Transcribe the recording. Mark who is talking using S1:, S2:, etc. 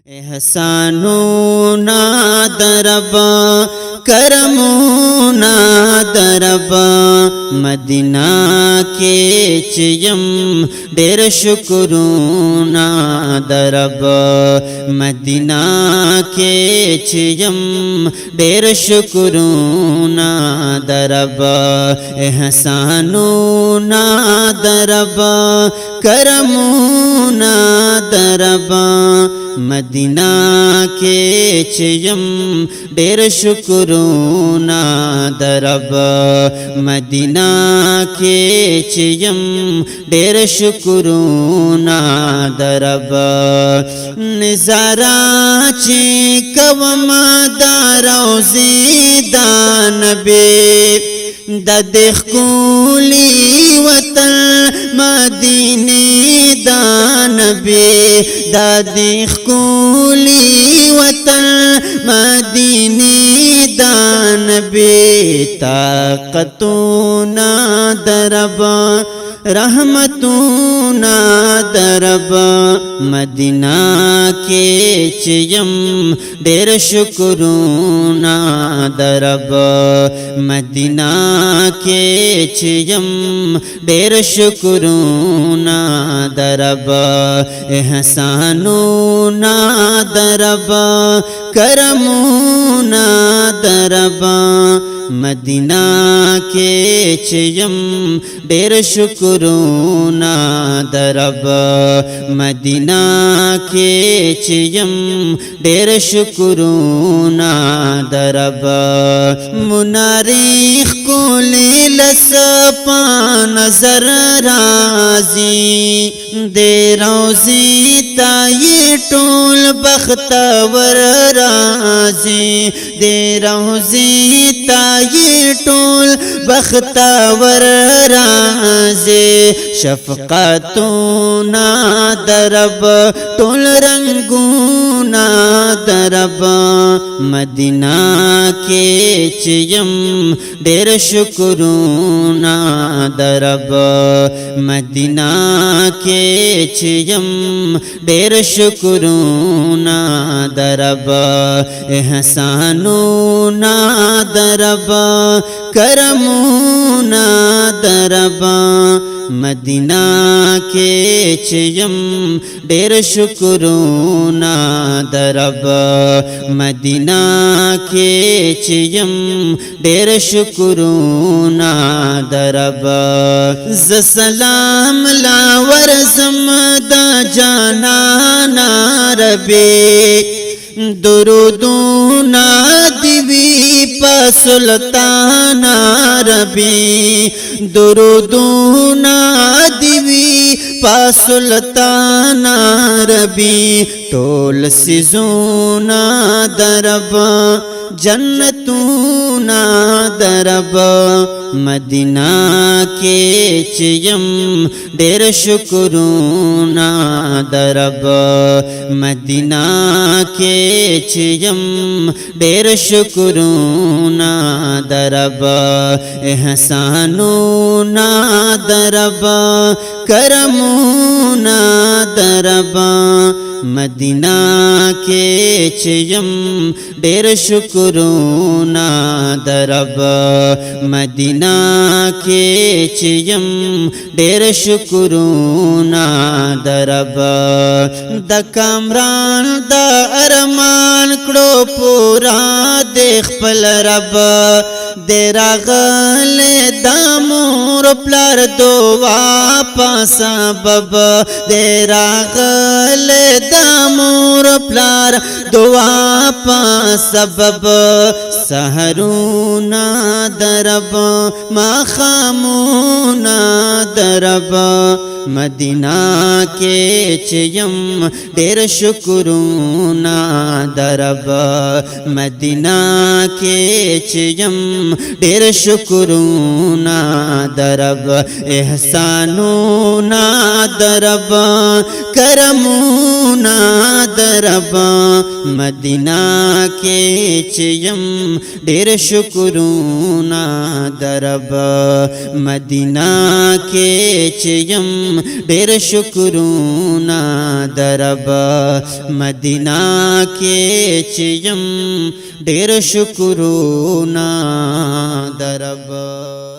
S1: एहसानोना दरबा करमोना दरबा मदीना के चियम डेर शुक्रोना दरबा मदीना के चियम डेर शुक्रोना दरबा एहसानोना दरबा करमोना दरबा मदीना के चियम डेर शुक्रोना दरबा मदीना के चियम डेर शुक्रोना दरबा नज़ारा चे कवमा दारो ज़िदान बे ददेख कुली वतन मदीने दान बे ददेख कुली वतन मदीने दान बे ताक़तूना दरबा रहमतूना दरबा मदीना के चियम डेर शुक्रोना दरबा मदीना के चियम डेर शुक्रोना दरबा एहसानोना दरबा करमोना दरबा मदीना के चियम डेर शुक्रोना दरबा मदीना के चियम डेर शुक्रोना दरबा मुनारिख को ले लसपा नजर राजी दे रोज़ी ताये टोल बख्तवर राजी दे रोज़ी ताये टोल बख्तवर राजे शफ़क़तूना दरब टोल रंगूना दरब मदीना के चियम डेर शुक्रोना दरब मदीना के चियम डेर शुक्रोना दरब एहसानोना दरबा करमोना दरबा मदीना के चियम डेर शुक्रोना दरबा मदीना के चियम डेर शुक्रोना दरबा ज़ सलाम लावर ज़मदा जाना नारबे दुरूदूना दिवी पा सुल्ताना रबी दुरूदूना दिवी पा सुल्ताना रबी टोल सिजूना दरबा जन्नतूना दरबा मदीना के चियम डेर शुक्रोना दरबा मदीना के चियम डेर शुक्रोना दरबा एहसानोना दरबा करमोना दरबा मदीना के चियम डेर शुक्रोना दरबा मदीना के चियम डेर शुक्रोना दरबा द कामरान द अरमान कड़ो पूरा देख पल रब देरा गले दामोर प्लार दोवा पासा बब देरा गले दामोर प्लार दुआ पा सबब सहरूना दरब माखामूना दरब मदीना के चियम डेर शुक्रोना दरब मदीना के चियम डेर शुक्रोना दरब एहसानोना दरब करमोना दरब मदीना के चियम ढेर शुक्रूना दरब मदीना के चयम ढेर शुक्रूना दरब मदीना के चयम ढेर शुक्रूना दरब।